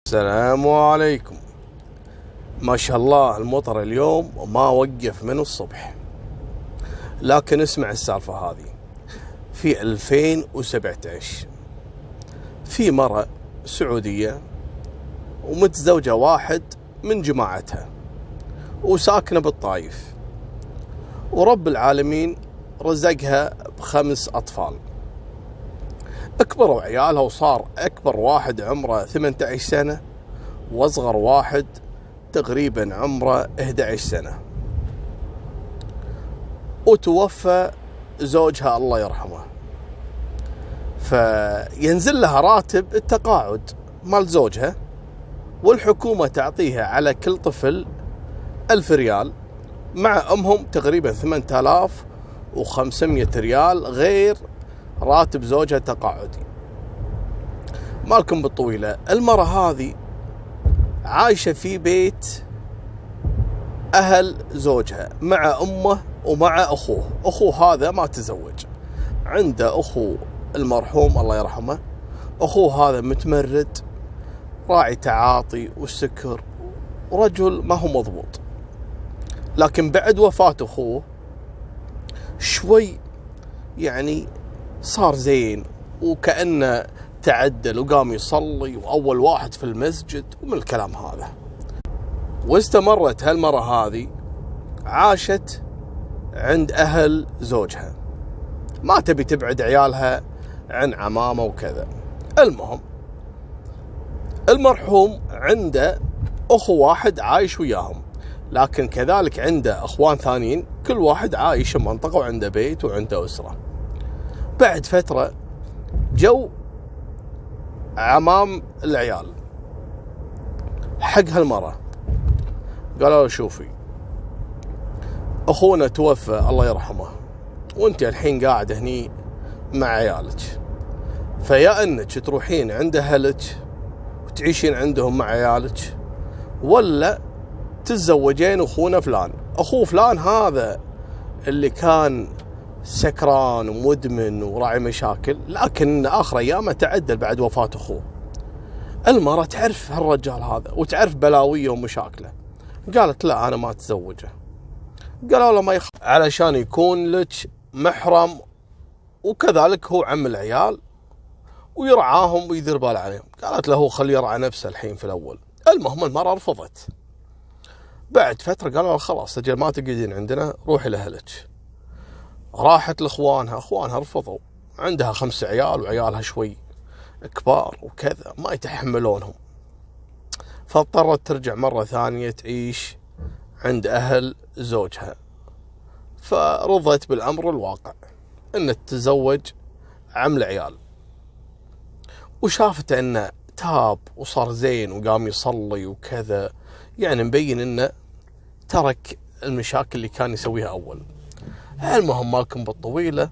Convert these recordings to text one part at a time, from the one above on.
السلام عليكم. ما شاء الله المطر اليوم ما وقف من الصبح. لكن اسمع السالفة هذه. في 2017 في مرة سعودية ومتزوجة واحد من جماعتها وساكنة بالطايف، ورب العالمين رزقها ب5 أطفال. أكبروا عيالها وصار أكبر واحد عمره 18 سنة وأصغر واحد تقريبا عمره 11 سنة. وتوفى زوجها الله يرحمه، فينزل لها راتب التقاعد مال زوجها، والحكومة تعطيها على كل طفل 1000 ريال، مع أمهم تقريبا 8500 ريال غير راتب زوجها تقاعدي. مالكم بالطويلة، المرة هذه عايشة في بيت أهل زوجها مع أمه ومع أخوه هذا ما تزوج. عنده أخو المرحوم الله يرحمه، أخوه هذا متمرد، راعي تعاطي والسكر، ورجل ما هو مضبوط. لكن بعد وفاة أخوه شوي يعني صار زين، وكأنه تعدل وقام يصلي وأول واحد في المسجد ومن الكلام هذا. واستمرت هالمرة هذه عاشت عند أهل زوجها، ما تبي تبعد عيالها عن عمامة وكذا. المهم المرحوم عنده أخو واحد عايش وياهم، لكن كذلك عنده أخوان ثانيين، كل واحد عايش بمنطقة وعنده بيت وعنده أسرة. بعد فترة جو عمام العيال حق هالمرة، قالوا له شوفي أخونا توفى الله يرحمه، وانت الحين قاعد هني مع عيالك، فيا انك تروحين عند اهلك وتعيشين عندهم مع عيالك، ولا تتزوجين اخونا فلان. اخوه فلان هذا اللي كان سكران ومدمن وراعي مشاكل، لكن اخر ايامه تعدل بعد وفاة اخوه. المرة تعرف هالرجال هذا وتعرف بلاويه ومشاكله، قالت لا انا ما اتزوجه. قالوا له ما علشان يكون لك محرم، وكذلك هو عم العيال ويرعاهم ويدير بال عليهم. قالت له خليه يرعى نفسه الحين في الأول. المهم المرأة رفضت. بعد فترة قالوا له خلاص أجل ما تقعدين عندنا، روحي لأهلك. راحت لإخوانها، إخوانها رفضوا، عندها 5 عيال وعيالها شوي كبار وكذا ما يتحملونهم، فاضطرت ترجع مرة ثانية تعيش عند أهل زوجها. فرضت بالأمر الواقع أن تتزوج عم العيال، وشافت أنه تاب وصار زين وقام يصلي وكذا، يعني مبين أنه ترك المشاكل اللي كان يسويها أول. المهم مالكم بالطويلة،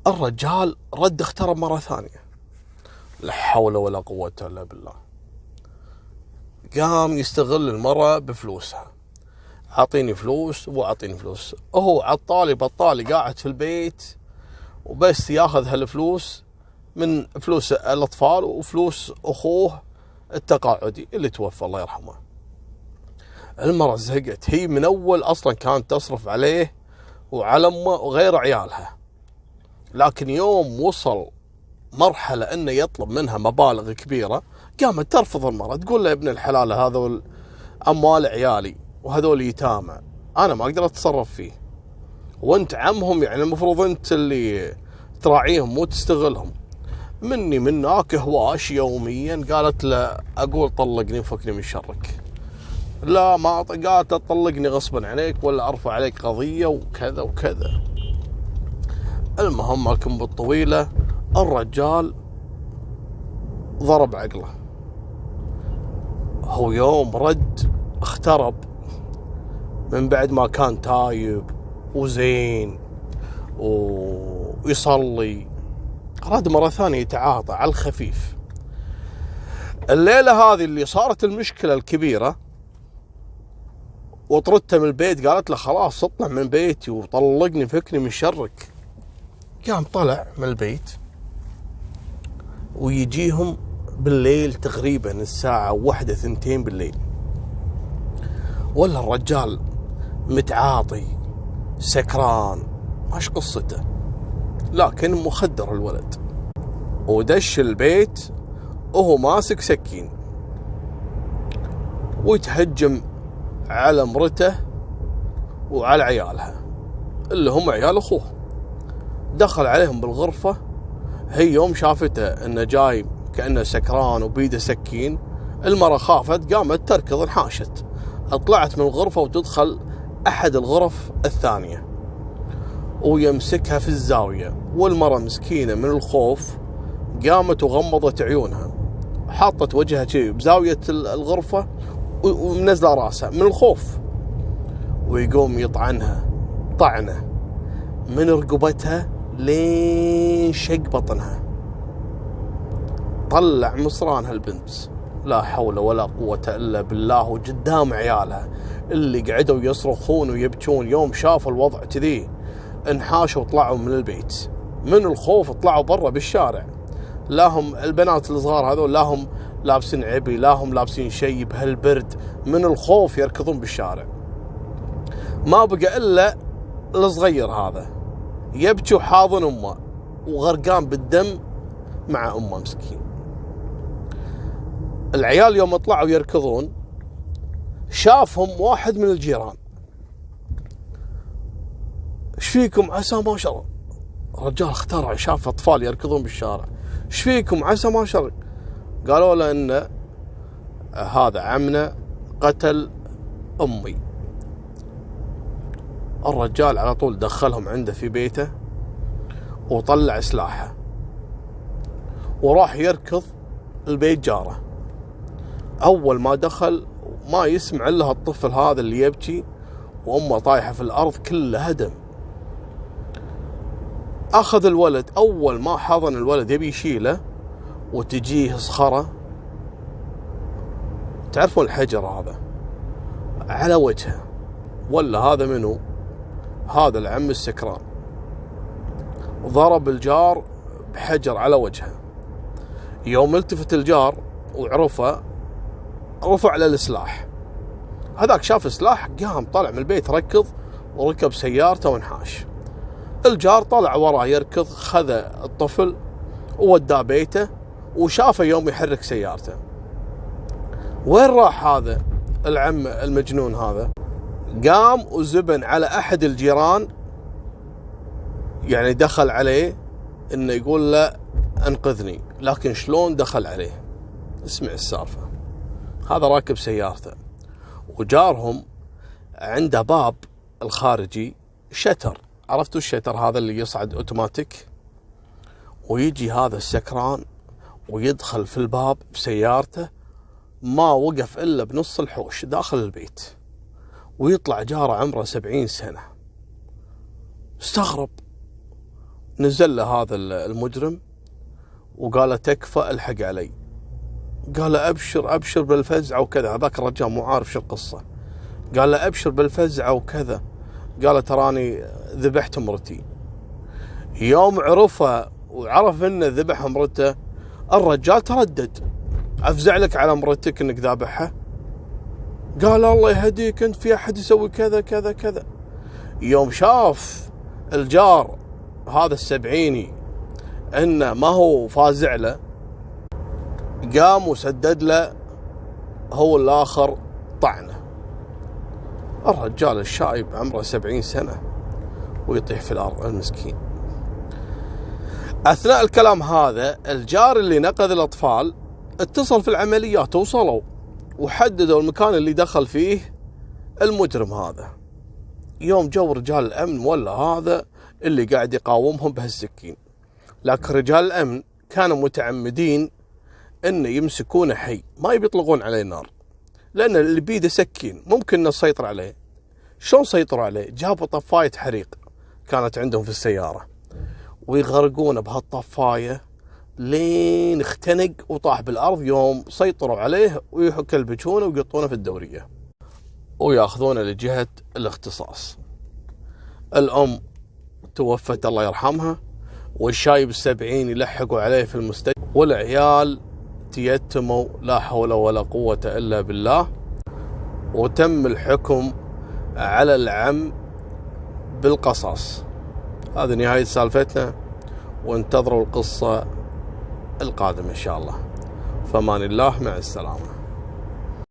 الرجال رد اخترب مرة ثانية، لا حول ولا قوة إلا بالله. قام يستغل المرأة بفلوسها، عطيني فلوس وعطيني فلوس. هو عطالي بطالي قاعد في البيت وبس ياخذ هالفلوس من فلوس الأطفال وفلوس أخوه التقاعدي اللي توفى الله يرحمه. المرة زهقت، هي من أول أصلا كانت تصرف عليه وعلى أمه وغير عيالها، لكن يوم وصل مرحلة أنه يطلب منها مبالغ كبيرة قامت ترفض المرة، تقول له يا ابن الحلال هذول أموال عيالي وهذول يتامى، أنا ما أقدر أتصرف فيه، وأنت عمهم يعني المفروض أنت اللي تراعيهم مو تستغلهم. مني منك هواش يوميا. قالت له أقول طلقني وفكني من شرك. لا ما قالت تطلقني غصبا عليك ولا أرفع عليك قضية وكذا وكذا. المهم مالكم بالطويلة، الرجال ضرب عقله. هو يوم رد اخترب من بعد ما كان تايب وزين ويصلي، رد مرة ثانية يتعاطى على الخفيف. الليلة هذه اللي صارت المشكلة الكبيرة وطردته من البيت، قالت له خلاص اطلع من بيتي وطلقني فكني من شرك. قام طلع من البيت ويجيهم بالليل تقريبا الساعة 1-2 بالليل. ولا الرجال متعاطي سكران ماش قصته، لكن مخدر الولد، ودش البيت وهو ماسك سكين ويتهجم على مرته وعلى عيالها اللي هم عيال أخوه. دخل عليهم بالغرفة، هي يوم شافته انه جاي كأنه سكران وبيده سكين، المرة خافت قامت تركض انحاشت، طلعت من الغرفة وتدخل أحد الغرف الثانية ويمسكها في الزاوية، والمرة مسكينة من الخوف قامت وغمضت عيونها، حاطت وجهها شيء بزاوية الغرفة ومنزلة راسها من الخوف، ويقوم يطعنها طعنة من رقبتها لين شق بطنها، طلع مصرانها البنت، لا حول ولا قوة إلا بالله، وقدام عيالها اللي قعدوا يصرخون ويبكون. يوم شافوا الوضع كذي انحاشوا وطلعوا من البيت من الخوف، طلعوا برا بالشارع، لا هم البنات الصغار هذول لا هم لابسين عبي لا هم لابسين شيء بهالبرد، من الخوف يركضون بالشارع. ما بقى إلا الصغير هذا يبكي وحاضن أمه وغرقان بالدم مع أمه مسكين. العيال يوم طلعوا يركضون شافهم واحد من الجيران، ايش فيكم عسى ما شر؟ الرجال اخترع، شاف أطفال يركضون بالشارع، ايش فيكم عسى ما شر؟ قالوا له ان هذا عمنا قتل أمي. الرجال على طول دخلهم عنده في بيته وطلع سلاحه وراح يركض البيت جاره. أول ما دخل ما يسمع إلا الطفل هذا اللي يبكي وأمه طايحة في الأرض كلها دم. أخذ الولد، أول ما حضن الولد يبي يشيله وتجيه صخرة، تعرفون الحجر هذا، على وجهه. ولا هذا منو؟ هذا العم السكران، ضرب الجار بحجر على وجهه. يوم التفت الجار وعرفه رفع له السلاح، هذاك شاف السلاح قام طلع من البيت ركض وركب سيارته وانحاش. الجار طلع وراه يركض، خذ الطفل ووداه بيته وشافه يوم يحرك سيارته. وين راح هذا العم المجنون هذا؟ قام وزبن على أحد الجيران، يعني دخل عليه إنه يقول له أنقذني، لكن شلون دخل عليه؟ اسمع السالفة. هذا راكب سيارته وجارهم عنده باب الخارجي شتر، عرفتوا الشتر هذا اللي يصعد اوتوماتيك، ويجي هذا السكران ويدخل في الباب بسيارته، ما وقف إلا بنص الحوش داخل البيت، ويطلع جاره عمره 70 سنة. استغرب، نزل له هذا المجرم وقال له تكفى الحق علي. قال له أبشر بالفزع وكذا. هذاك الرجال مو عارف شو القصة. قال له أبشر بالفزع وكذا. قال له تراني ذبحت مرتي. يوم عرفه وعرف انه ذبح مرته، الرجال تردد، أفزع لك على مرتك انك ذابحها؟ قال الله يهديك انت، في احد يسوي كذا كذا كذا. يوم شاف الجار هذا السبعيني انه ما هو فازع له، قام وسدد له هو الاخر طعنه. الرجال الشايب عمره 70 سنة ويطيح في الارض المسكين. اثناء الكلام هذا الجار اللي نقذ الاطفال اتصل في العمليات، وصلوا وحددوا المكان اللي دخل فيه المجرم هذا. يوم جو رجال الامن ولا هذا اللي قاعد يقاومهم بهالسكين، لكن رجال الامن كانوا متعمدين ان يمسكونه حي، ما يطلقون عليه نار، لان اللي بيده سكين ممكن نسيطر عليه. شلون سيطروا عليه؟ جابوا طفاية حريق كانت عندهم في السيارة ويغرقونه بهالطفاية لين اختنق وطاح بالارض. يوم سيطروا عليه ويكلبشونه ويقطونه في الدورية وياخذونه لجهة الاختصاص. الام توفت الله يرحمها، والشايب 70 يلحقوا عليه في المستشفى، والعيال يتموا لا حول ولا قوة إلا بالله، وتم الحكم على العم بالقصاص. هذه نهاية سالفتنا، وانتظروا القصة القادمة إن شاء الله. فمان الله، مع السلامة.